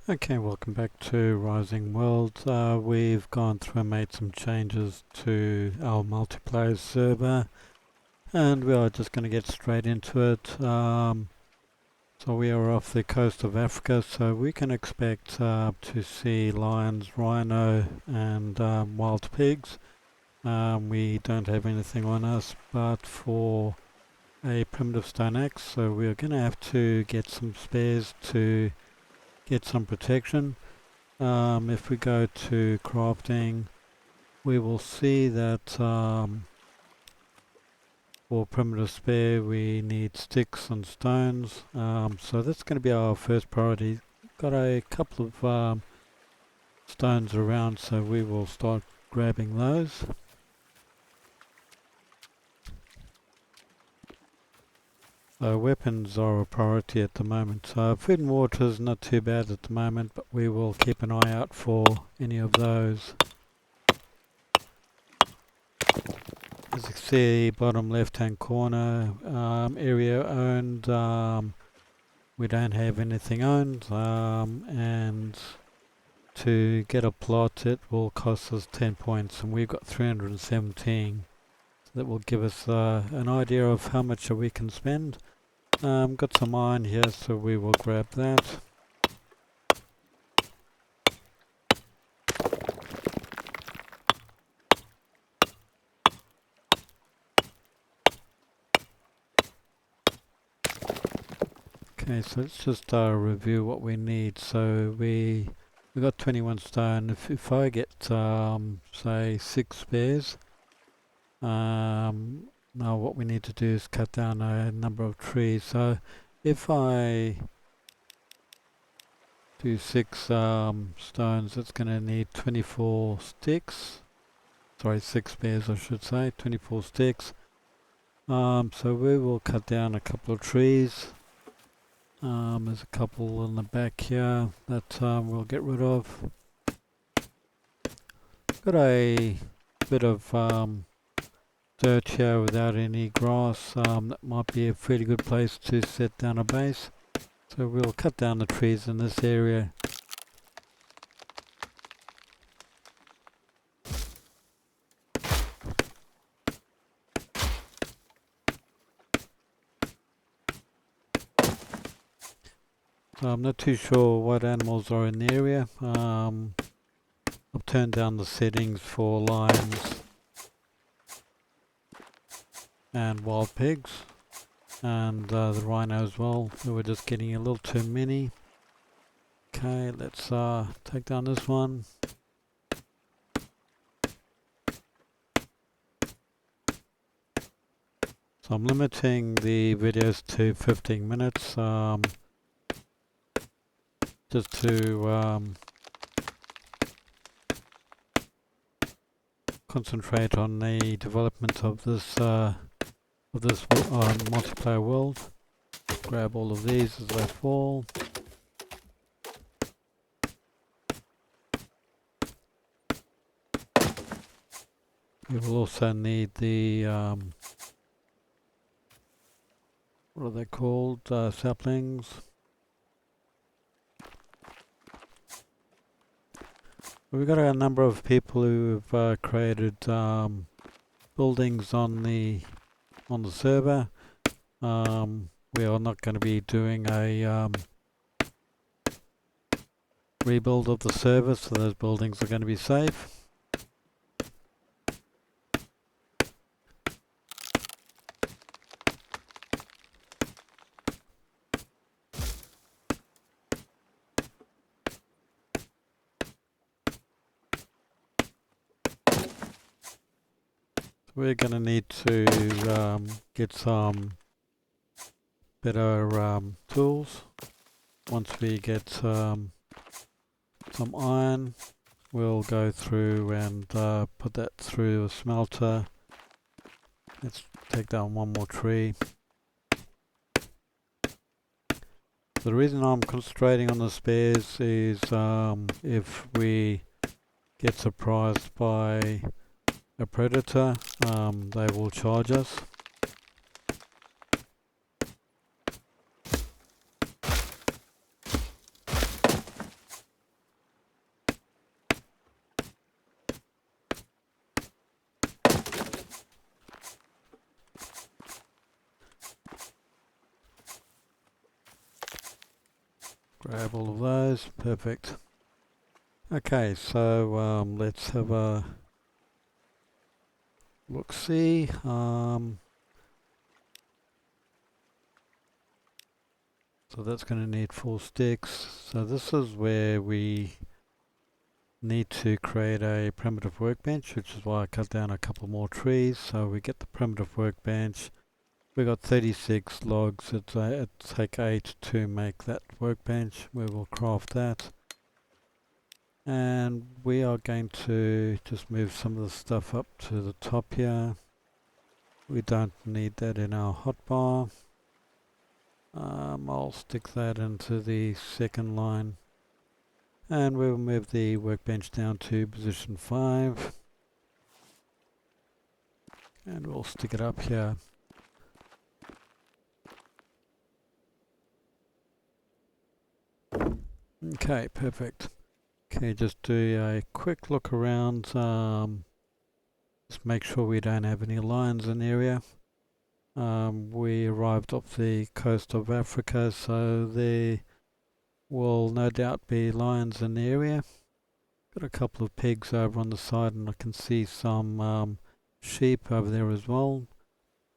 Okay, welcome back to Rising World. We've gone through and made some changes to our multiplayer server, and we are just going to get straight into it. So we are off the coast of Africa, so we can expect to see lions, rhino, and wild pigs. We don't have anything on us, but for a primitive stone axe, so we're going to have to get some spares to get some protection. If we go to crafting, we will see that for primitive spare we need sticks and stones. So that's going to be our first priority. Got a couple of stones around, so we will start grabbing those. So weapons are a priority at the moment. Food and water is not too bad at the moment, but we will keep an eye out for any of those. As you can see, bottom left hand corner, area owned, we don't have anything owned, and to get a plot it will cost us 10 points, and we've got 317. So that will give us an idea of how much we can spend. Got some iron here, so we will grab that. Okay, so let's just review what we need. So we got 21 stone. If I get say 6 spares, now what we need to do is cut down a number of trees. So if I do 6 stones, it's going to need 24 sticks. Sorry, 6 spares I should say, 24 sticks. So we will cut down a couple of trees. There's a couple in the back here that we'll get rid of. Got a bit of dirt here without any grass. That might be a fairly good place to set down a base. So we'll cut down the trees in this area. So I'm not too sure what animals are in the area. I've turned down the settings for lions and wild pigs, and the rhino as well. So we're just getting a little too many. Okay, let's take down this one. So I'm limiting the videos to 15 minutes, just to concentrate on the development of this multiplayer world. Grab all of these as they fall. We will also need the what are they called? Saplings. We've got a number of people who've created buildings on the server. We are not going to be doing a rebuild of the server, so those buildings are going to be safe. We're going to need to get some better tools. Once we get some iron, we'll go through and put that through a smelter. Let's take down one more tree. The reason I'm concentrating on the spares is if we get surprised by a predator, they will charge us. grab all of those. Perfect. Okay, so let's have a look-see. So that's going to need 4 sticks. So this is where we need to create a primitive workbench, which is why I cut down a couple more trees. So we get the primitive workbench. We got 36 logs. It'll take 8 to make that workbench. We will craft that. And we are going to just move some of the stuff up to the top here. We don't need that in our hotbar. I'll stick that into the second line. And we'll move the workbench down to position 5. And we'll stick it up here. Okay, perfect. Okay, just do a quick look around. Just make sure we don't have any lions in the area. We arrived off the coast of Africa, so there will no doubt be lions in the area. Got a couple of pigs over on the side, and I can see some sheep over there as well.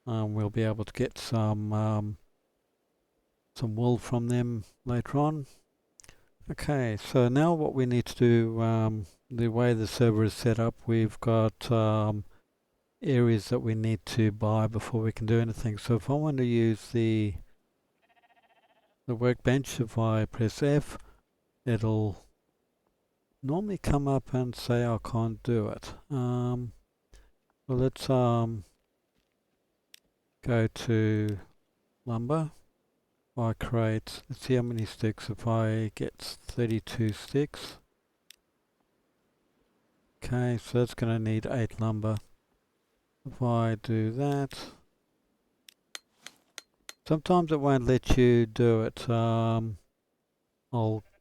We'll be able to get some wool from them later on. Okay, so now what we need to do, the way the server is set up, we've got areas that we need to buy before we can do anything. So if I want to use the workbench, if I press F, it'll normally come up and say I can't do it. Well, let's go to lumber. I create, let's see how many sticks. If I get 32 sticks, okay, so that's going to need 8 lumber. If I do that, sometimes it won't let you do it.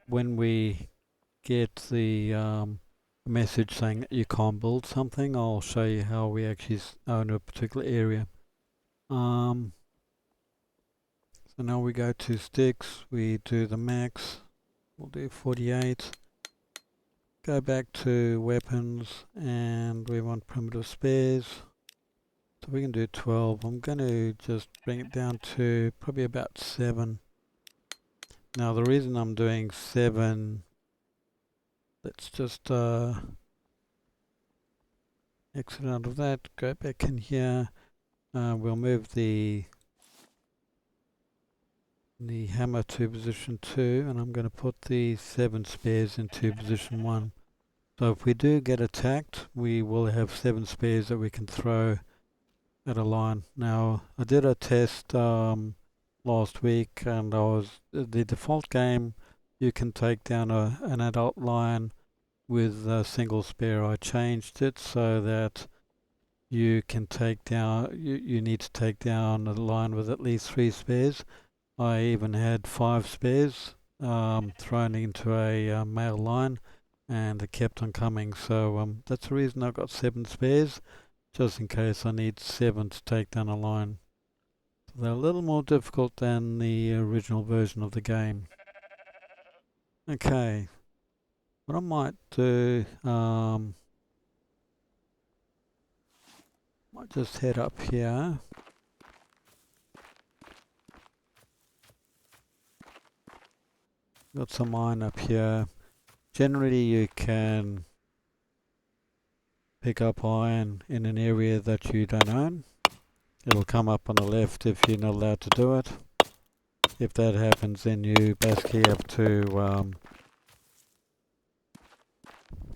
When we get the message saying that you can't build something, I'll show you how we actually own a particular area. So now we go to sticks, we do the max, we'll do 48. Go back to weapons, and we want primitive spares. So we can do 12. I'm going to just bring it down to probably about 7. Now the reason I'm doing 7, let's just exit out of that, go back in here. We'll move the hammer to position 2, and I'm going to put the 7 spares into position 1. So if we do get attacked, we will have 7 spares that we can throw at a line. Now I did a test last week, and the default game you can take down an adult lion with a single spare. I changed it so that you can take down, you need to take down a lion with at least 3 spares. I even had 5 spares thrown into a male lion, and it kept on coming. So that's the reason I've got 7 spares, just in case I need 7 to take down a lion. So they're a little more difficult than the original version of the game. Okay, what I might do, might just head up here. Got some iron up here. Generally you can pick up iron in an area that you don't own. It'll come up on the left if you're not allowed to do it. If that happens, then you basically have to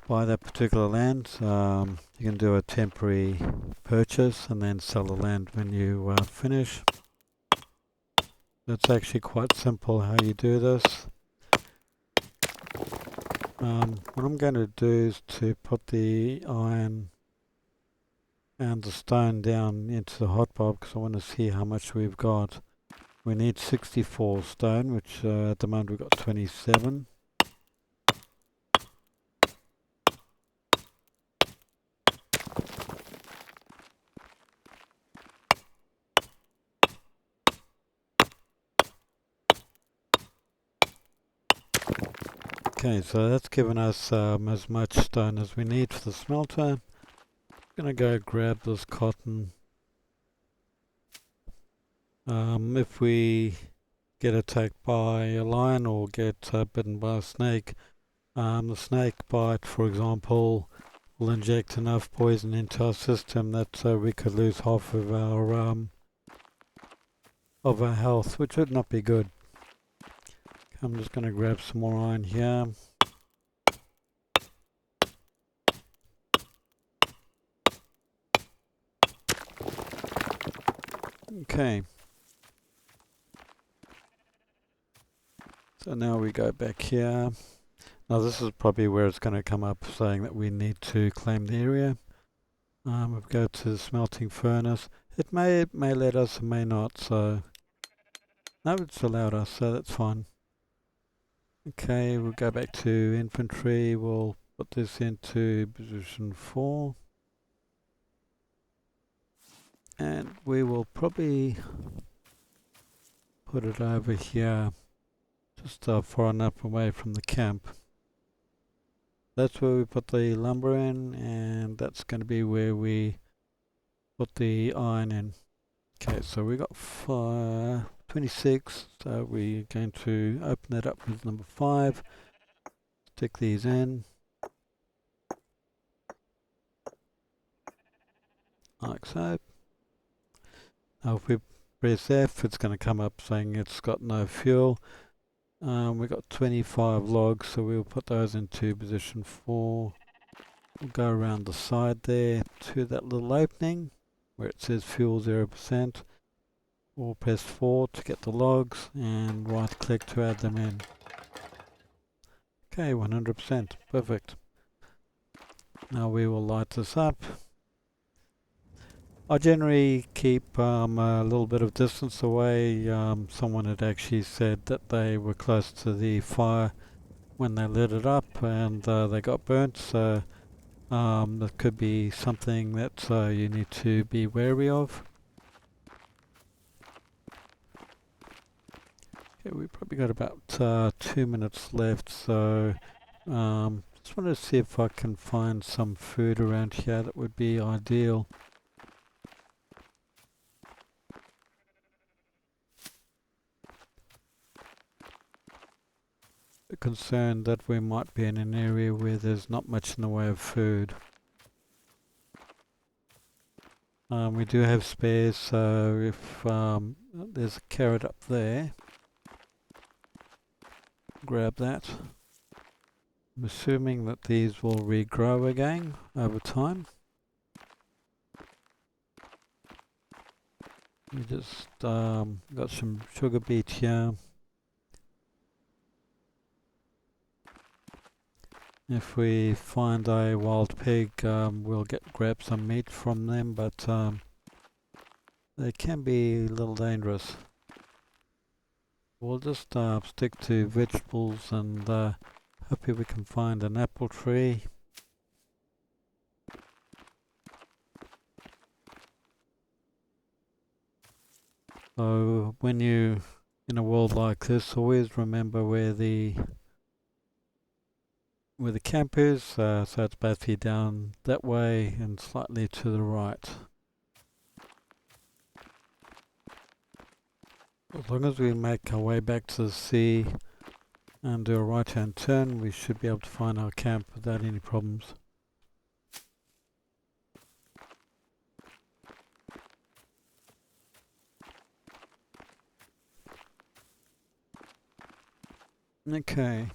buy that particular land. You can do a temporary purchase and then sell the land when you finish. It's actually quite simple how you do this. What I'm going to do is to put the iron and the stone down into the hotbar, because I want to see how much we've got. We need 64 stone, which at the moment we've got 27. Okay, so that's given us as much stone as we need for the smelter. Gonna go grab this cotton. If we get attacked by a lion or get bitten by a snake, the snake bite, for example, will inject enough poison into our system that we could lose half of our health, which would not be good. I'm just going to grab some more iron here. Okay. So now we go back here. Now this is probably where it's going to come up saying that we need to claim the area. We'll go to the smelting furnace. It may let us, it may not, so no, it's allowed us, so that's fine. Okay, we'll go back to infantry. We'll put this into position 4. And we will probably put it over here, just far enough away from the camp. That's where we put the lumber in, and that's going to be where we put the iron in. Okay, so we got 26, so we're going to open that up with number 5, stick these in, like so. Now if we press F, it's going to come up saying it's got no fuel. We've got 25 logs, so we'll put those into position 4. We'll go around the side there to that little opening where it says fuel 0%. We'll press 4 to get the logs and right click to add them in. Okay, 100%, perfect. Now we will light this up. I generally keep a little bit of distance away. Someone had actually said that they were close to the fire when they lit it up and they got burnt, so that could be something that you need to be wary of. Okay, we've probably got about 2 minutes left, so just want to see if I can find some food around here that would be ideal. Concerned that we might be in an area where there's not much in the way of food. We do have spares, so if there's a carrot up there, grab that. I'm assuming that these will regrow again over time. We just got some sugar beet here. If we find a wild pig, we'll grab some meat from them, but they can be a little dangerous. We'll just stick to vegetables and hopefully we can find an apple tree. So when you in a world like this, always remember where the camp is, so it's basically down that way and slightly to the right. As long as we make our way back to the sea and do a right hand turn, we should be able to find our camp without any problems. Okay.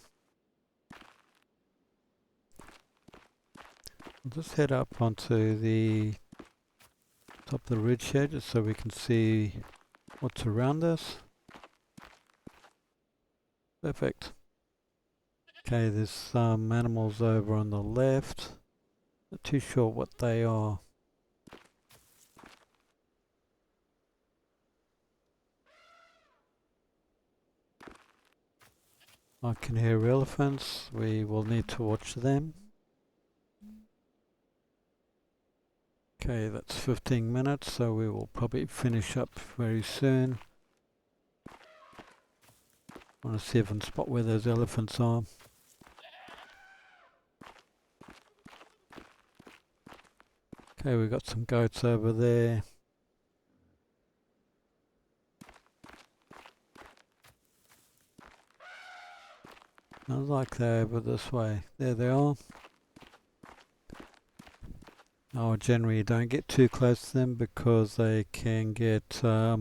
I'll just head up onto the top of the ridge here just so we can see what's around us. Perfect. Okay, there's some animals over on the left. Not too sure what they are. I can hear elephants. We will need to watch them. Okay, that's 15 minutes, so we will probably finish up very soon. I want to see if I can spot where those elephants are. Okay, we've got some goats over there. Not like they're over this way. There they are. Oh, generally don't get too close to them because they can get a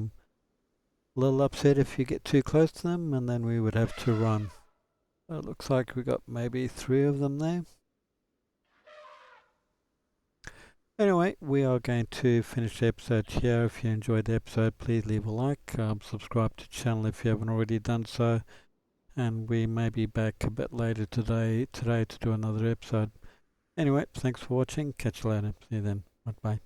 little upset if you get too close to them, and then we would have to run. It looks like we got maybe 3 of them there. Anyway, we are going to finish the episode here. If you enjoyed the episode, please leave a like, subscribe to the channel if you haven't already done so, and we may be back a bit later today to do another episode. Anyway, thanks for watching. Catch you later. See you then. Bye.